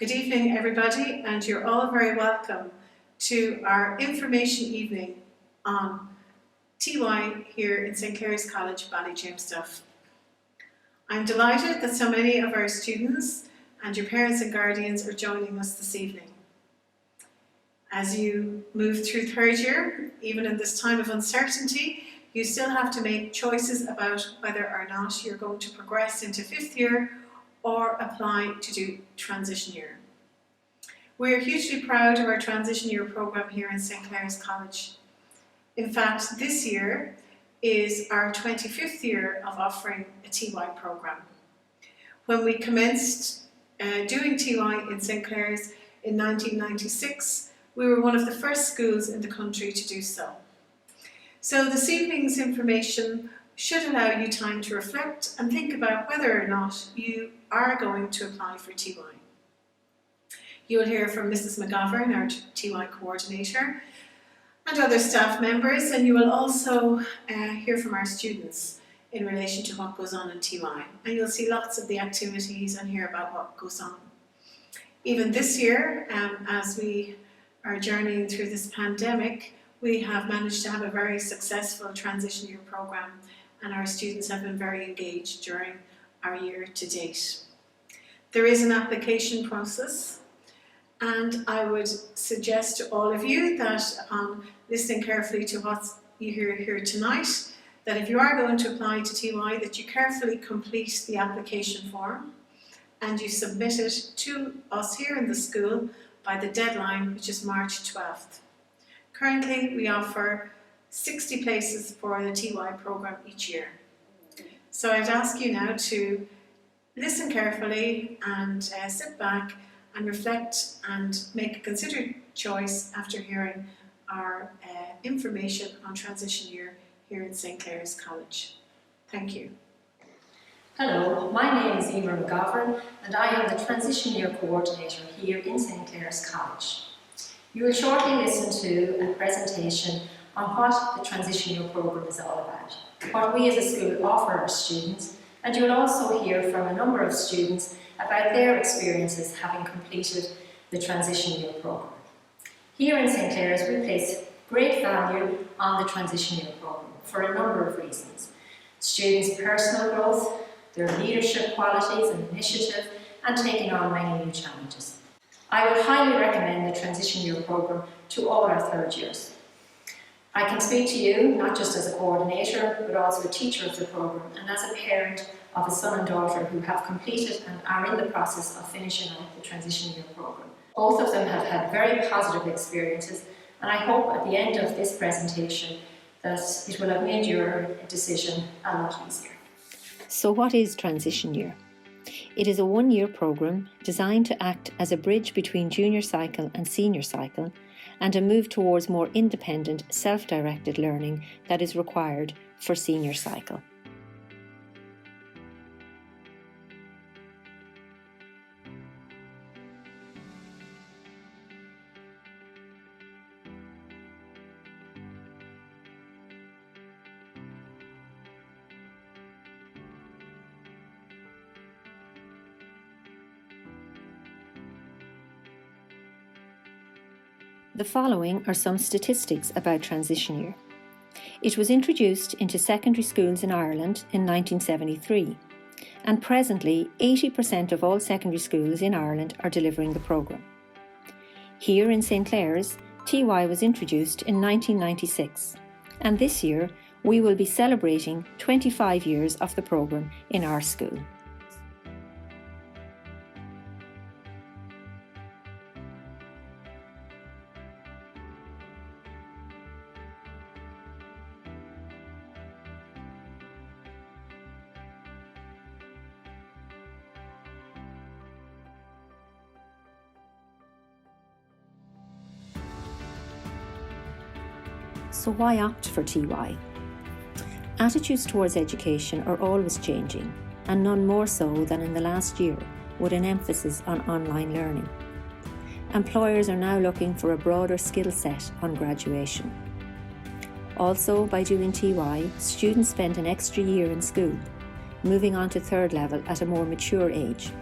Good evening, everybody, and you're all very welcome to our information evening on TY here in St Clares College, Ballyjamesduff. I'm delighted that so many of our students and your parents and guardians are joining us this evening. As you move through third year, even in this time of uncertainty, you still have to make choices about whether or not you're going to progress into fifth year or apply to do transition year. We're hugely proud of our transition year programme here in St Clares College. In fact, this year is our 25th year of offering a TY programme. When we commenced doing TY in St Clares in 1996, we were one of the first schools in the country to do so. So this evening's information should allow you time to reflect and think about whether or not you are going to apply for TY. You will hear from Mrs McGovern, our TY coordinator, and other staff members, and you will also hear from our students in relation to what goes on in TY. And you'll see lots of the activities and hear about what goes on. Even this year, as we are journeying through this pandemic, we have managed to have a very successful transition year programme, and our students have been very engaged during our year to date. There is an application process, and I would suggest to all of you that upon listening carefully to what you hear here tonight, that if you are going to apply to TY, that you carefully complete the application form and you submit it to us here in the school by the deadline, which is March 12th. Currently, we offer 60 places for the TY programme each year. So I'd ask you now to listen carefully and sit back and reflect and make a considered choice after hearing our information on transition year here in St Clares College. Thank you. Hello, my name is Emer McGovern and I am the Transition Year Coordinator here in St Clares College. You will shortly listen to a presentation on what the Transition Year programme is all about, what we as a school offer our students, and you will also hear from a number of students about their experiences having completed the Transition Year programme. Here in St Clares we place great value on the Transition Year programme for a number of reasons. Students' personal growth, their leadership qualities and initiative, and taking on many new challenges. I would highly recommend the Transition Year programme to all our third years. I can speak to you not just as a coordinator, but also a teacher of the programme and as a parent of a son and daughter who have completed and are in the process of finishing out the Transition Year programme. Both of them have had very positive experiences, and I hope at the end of this presentation that it will have made your decision a lot easier. So what is Transition Year? It is a one-year programme designed to act as a bridge between junior cycle and senior cycle and a move towards more independent, self-directed learning that is required for senior cycle. The following are some statistics about Transition Year. It was introduced into secondary schools in Ireland in 1973, and presently 80% of all secondary schools in Ireland are delivering the programme. Here in St Clares, TY was introduced in 1996, and this year we will be celebrating 25 years of the programme in our school. So why opt for TY? Attitudes towards education are always changing, and none more so than in the last year, with an emphasis on online learning. Employers are now looking for a broader skill set on graduation. Also, by doing TY, students spend an extra year in school, moving on to third level at a more mature age.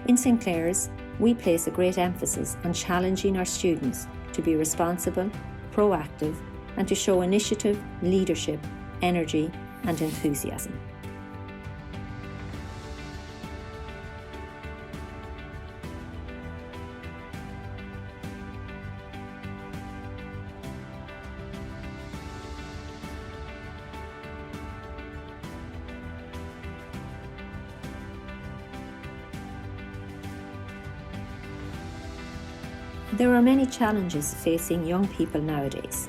In St Clares, we place a great emphasis on challenging our students to be responsible, proactive, and to show initiative, leadership, energy, and enthusiasm. There are many challenges facing young people nowadays,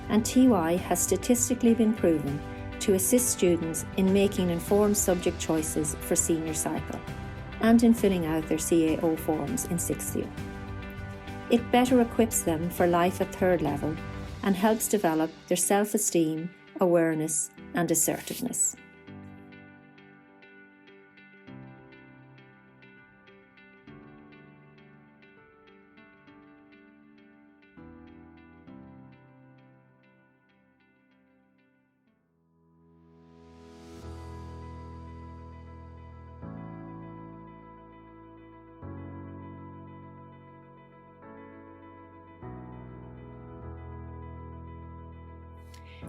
and TY has statistically been proven to assist students in making informed subject choices for senior cycle and in filling out their CAO forms in 6th year. It better equips them for life at 3rd level and helps develop their self-esteem, awareness and assertiveness.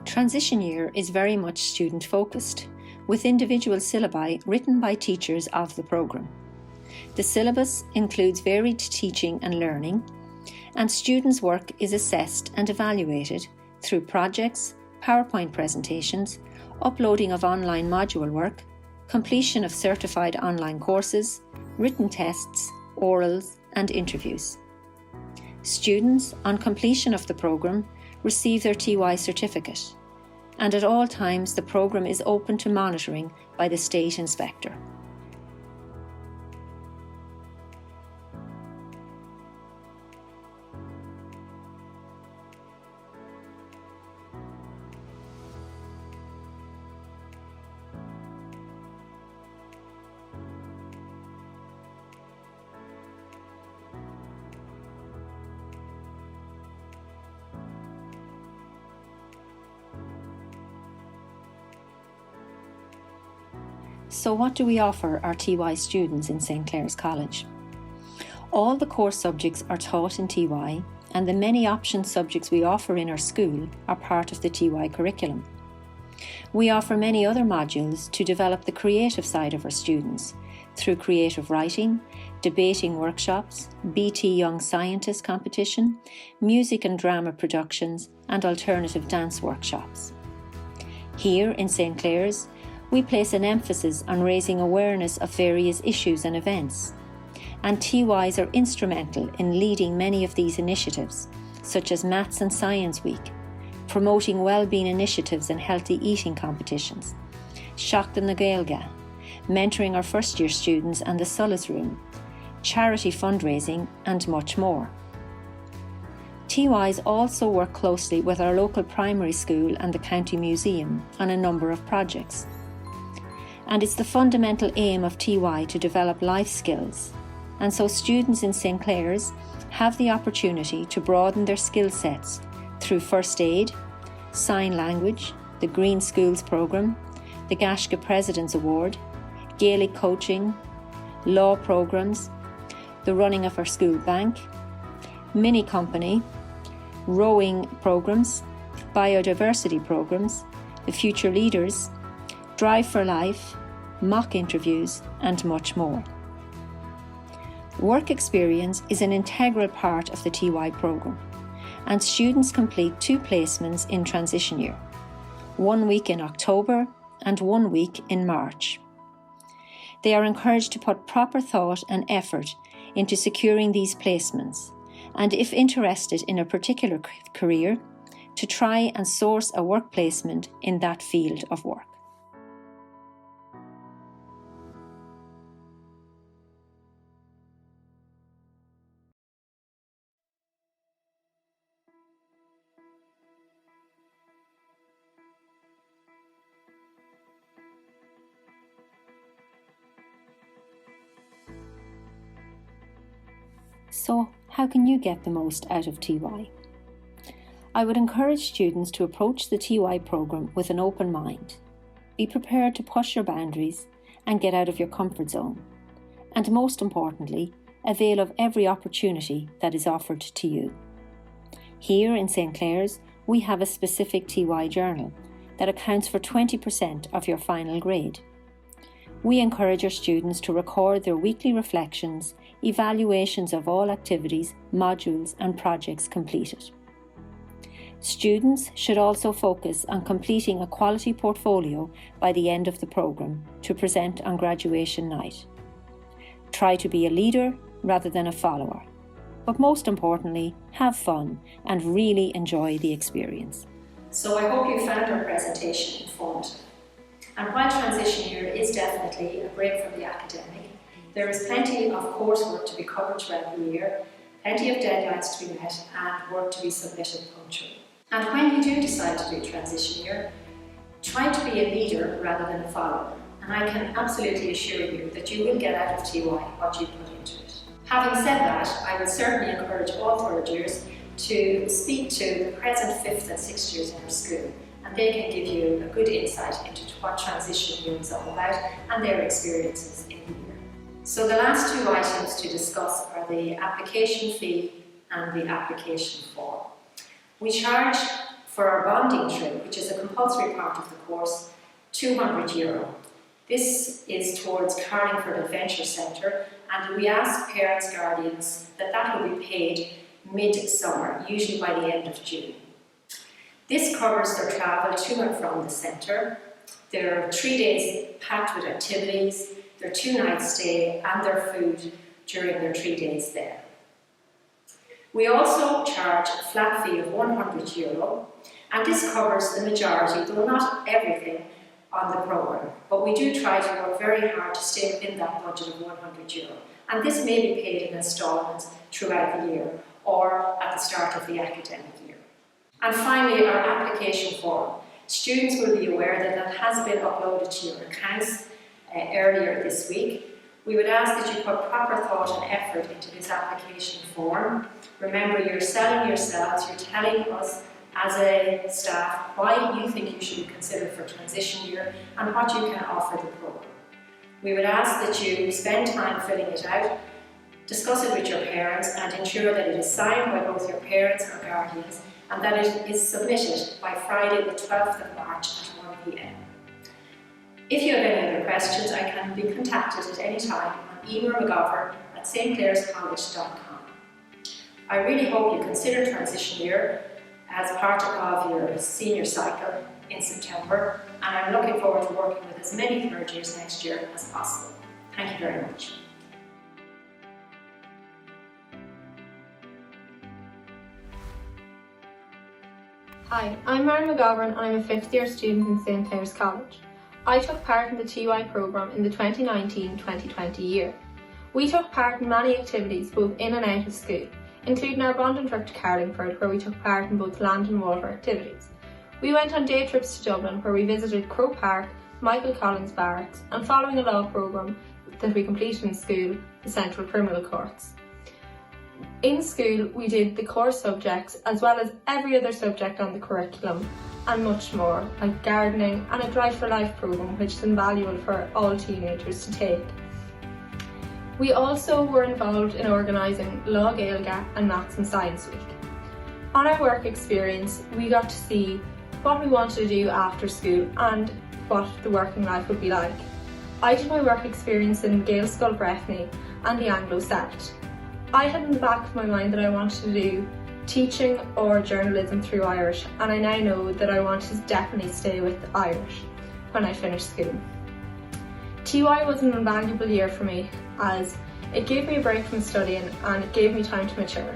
Transition year is very much student focused, with individual syllabi written by teachers of the programme. The syllabus includes varied teaching and learning, and students' work is assessed and evaluated through projects, PowerPoint presentations, uploading of online module work, completion of certified online courses, written tests, orals and interviews. Students, on completion of the programme, receive their TY certificate, and at all times the programme is open to monitoring by the State Inspector. So what do we offer our TY students in St Clares College? All the core subjects are taught in TY, and the many option subjects we offer in our school are part of the TY curriculum. We offer many other modules to develop the creative side of our students through creative writing, debating workshops, BT Young Scientist competition, music and drama productions, and alternative dance workshops. Here in St Clares, we place an emphasis on raising awareness of various issues and events, and TYs are instrumental in leading many of these initiatives, such as Maths and Science Week, promoting wellbeing initiatives and healthy eating competitions, Seacht na Gaeilge, mentoring our first year students and the Solace Room, charity fundraising and much more. TYs also work closely with our local primary school and the County Museum on a number of projects. And it's the fundamental aim of TY to develop life skills, and so students in St Clares have the opportunity to broaden their skill sets through first aid, sign language, the Green Schools programme, the Gaisce President's Award, Gaelic coaching, law programmes, the running of our school bank, mini company, rowing programmes, biodiversity programmes, the Future Leaders, Drive for Life, mock interviews and much more. Work experience is an integral part of the TY programme, and students complete 2 placements in transition year, 1 week in October and 1 week in March. They are encouraged to put proper thought and effort into securing these placements, and if interested in a particular career, to try and source a work placement in that field of work. So, how can you get the most out of TY? I would encourage students to approach the TY programme with an open mind. Be prepared to push your boundaries and get out of your comfort zone. And most importantly, avail of every opportunity that is offered to you. Here in St Clares, we have a specific TY journal that accounts for 20% of your final grade. We encourage our students to record their weekly reflections, evaluations of all activities, modules and projects completed. Students should also focus on completing a quality portfolio by the end of the programme to present on graduation night. Try to be a leader rather than a follower, but most importantly, have fun and really enjoy the experience. So I hope you found our presentation informative. And while transition year is definitely a break from the academic, there is plenty of coursework to be covered throughout the year, plenty of deadlines to be met and work to be submitted punctually. And when you do decide to do transition year, try to be a leader rather than a follower. And I can absolutely assure you that you will get out of TY what you put into it. Having said that, I would certainly encourage all third years to speak to the present 5th and 6th years in our school, and they can give you a good insight into what transition year is all about and their experiences in the year. So the last two items to discuss are the application fee and the application form. We charge for our bonding trip, which is a compulsory part of the course, €200. This is towards Carlingford Adventure Centre, and we ask parents, guardians that will be paid mid-summer, usually by the end of June. This covers their travel to and from the centre, their 3 days packed with activities, their 2 nights stay and their food during their 3 days there. We also charge a flat fee of €100, and this covers the majority, though not everything, on the programme. But we do try to work very hard to stay within that budget of €100, and this may be paid in instalments throughout the year or at the start of the academic year. And finally, our application form. Students will be aware that has been uploaded to your accounts earlier this week. We would ask that you put proper thought and effort into this application form. Remember, you're selling yourselves, you're telling us as a staff why you think you should be considered for transition year and what you can offer the programme. We would ask that you spend time filling it out, discuss it with your parents and ensure that it is signed by both your parents or guardians and that it is submitted by Friday the 12th of March at 1 p.m. If you have any other questions, I can be contacted at any time on emailmcgoffer@stclarescollege.com. I really hope you consider transition year as part of your senior cycle in September, and I'm looking forward to working with as many third years next year as possible. Thank you very much. Hi, I'm Mary McGovern and I'm a 5th year student in St Clares College. I took part in the TY programme in the 2019-2020 year. We took part in many activities both in and out of school, including our bonding trip to Carlingford where we took part in both land and water activities. We went on day trips to Dublin where we visited Croke Park, Michael Collins Barracks and following a law programme that we completed in school, the Central Criminal Courts. In school we did the core subjects as well as every other subject on the curriculum and much more, like gardening and a Drive for Life programme which is invaluable for all teenagers to take. We also were involved in organising Law Gaeilge and Maths and Science Week. On our work experience we got to see what we wanted to do after school and what the working life would be like. I did my work experience in Gaelscoil Breffni and the Anglo-Celt. I had in the back of my mind that I wanted to do teaching or journalism through Irish, and I now know that I want to definitely stay with Irish when I finish school. TY was an invaluable year for me as it gave me a break from studying and it gave me time to mature.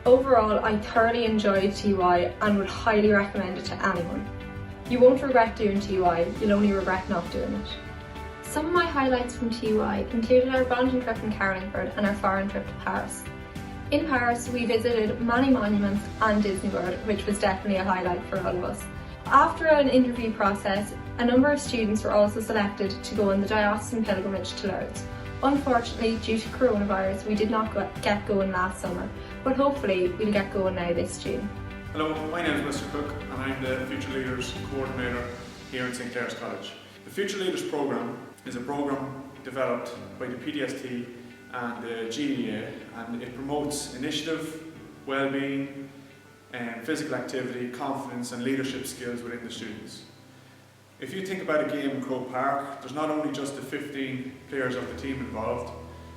Overall, I thoroughly enjoyed TY and would highly recommend it to anyone. You won't regret doing TY, you'll only regret not doing it. Some of my highlights from TY included our bonding trip in Carlingford and our foreign trip to Paris. In Paris, we visited many monuments and Disney World, which was definitely a highlight for all of us. After an interview process, a number of students were also selected to go on the diocesan pilgrimage to Lourdes. Unfortunately, due to coronavirus, we did not get going last summer, but hopefully we'll get going now this June. Hello, my name is Mr. Cook and I'm the Future Leaders Coordinator here in St Clares College. The Future Leaders programme is a programme developed by the PDST and the GEA, and it promotes initiative, well-being, physical activity, confidence and leadership skills within the students. If you think about a game in Croke Park, there's not only just the 15 players of the team involved,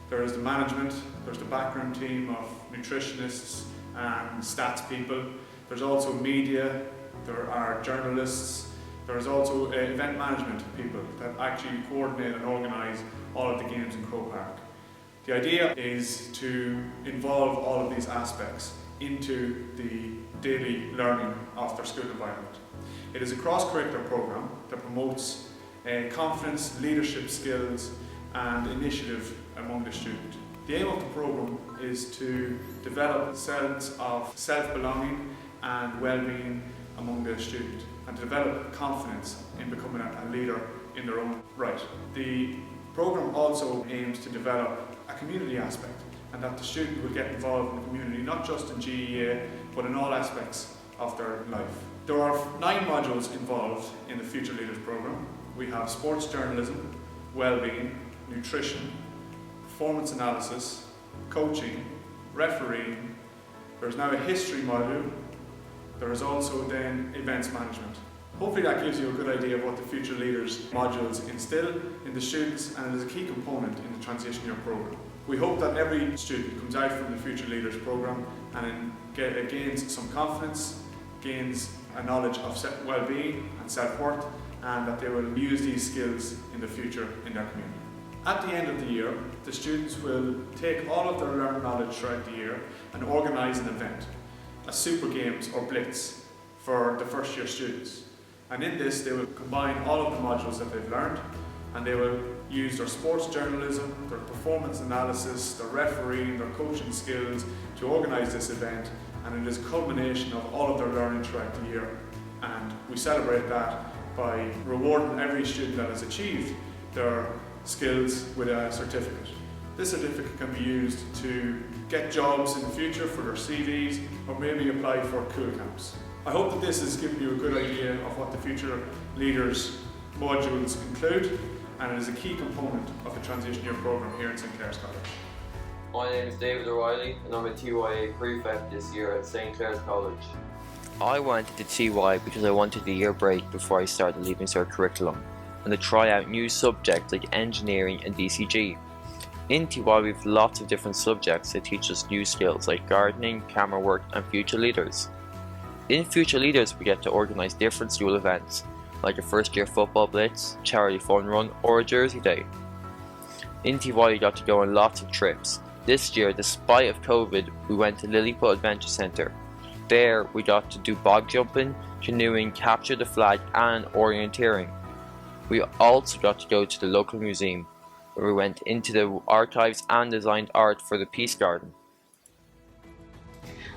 there is the management, there's the background team of nutritionists and stats people, there's also media, there are journalists, there is also event management people that actually coordinate and organise all of the games in Croke Park. The idea is to involve all of these aspects into the daily learning of their school environment. It is a cross-curricular programme that promotes confidence, leadership skills and initiative among the student. The aim of the programme is to develop a sense of self-belonging and well-being among the student and to develop confidence in becoming a leader in their own right. The programme also aims to develop a community aspect and that the student will get involved in the community, not just in GEA, but in all aspects of their life. There are 9 modules involved in the Future Leaders programme. We have sports journalism, well-being, nutrition, performance analysis, coaching, refereeing. There's now a history module. There is also then events management. Hopefully that gives you a good idea of what the Future Leaders modules instill in the students, and it is a key component in the transition year programme. We hope that every student comes out from the Future Leaders programme and gains some confidence, gains a knowledge of well-being and self-worth, and that they will use these skills in the future in their community. At the end of the year, the students will take all of their learned knowledge throughout the year and organise an event, a Super Games or Blitz for the first year students. And in this they will combine all of the modules that they've learned, and they will use their sports journalism, their performance analysis, their refereeing, their coaching skills to organise this event, and it is a culmination of all of their learning throughout the year. And we celebrate that by rewarding every student that has achieved their skills with a certificate. This certificate can be used to get jobs in the future for their CVs or maybe apply for cool camps. I hope that this has given you a good idea of what the Future Leaders modules include, and it is a key component of the transition year programme here at St Clares College. My name is David O'Reilly and I'm a TYA prefect this year at St Clares College. I wanted the TY because I wanted a year break before I started Leaving Cert curriculum and to try out new subjects like engineering and DCG. In TY we have lots of different subjects that teach us new skills like gardening, camera work and Future Leaders. In Future Leaders we get to organise different school events like a first year football blitz, charity fun run or a Jersey day. In TY you got to go on lots of trips. This year, despite of COVID, we went to Lilliput Adventure Centre. There we got to do bog jumping, canoeing, capture the flag and orienteering. We also got to go to the local museum where we went into the archives and designed art for the Peace Garden.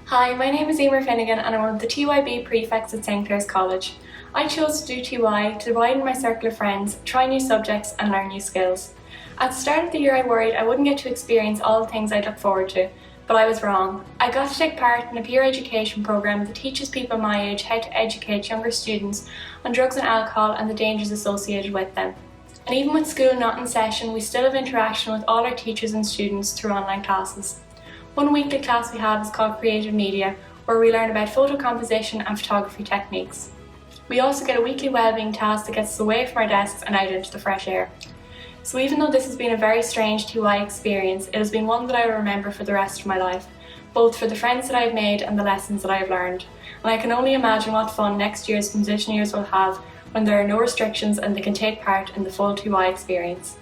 Hi, my name is Emer Finnegan and I'm one of the TYB prefects at St Clares College. I chose to do TY to widen my circle of friends, try new subjects and learn new skills. At the start of the year I worried I wouldn't get to experience all the things I'd look forward to, but I was wrong. I got to take part in a peer education programme that teaches people my age how to educate younger students on drugs and alcohol and the dangers associated with them. And even with school not in session, we still have interaction with all our teachers and students through online classes. One weekly class we have is called Creative Media, where we learn about photo composition and photography techniques. We also get a weekly wellbeing task that gets us away from our desks and out into the fresh air. So even though this has been a very strange TY experience, it has been one that I will remember for the rest of my life, both for the friends that I have made and the lessons that I have learned. And I can only imagine what fun next year's transition years will have when there are no restrictions and they can take part in the full TY experience.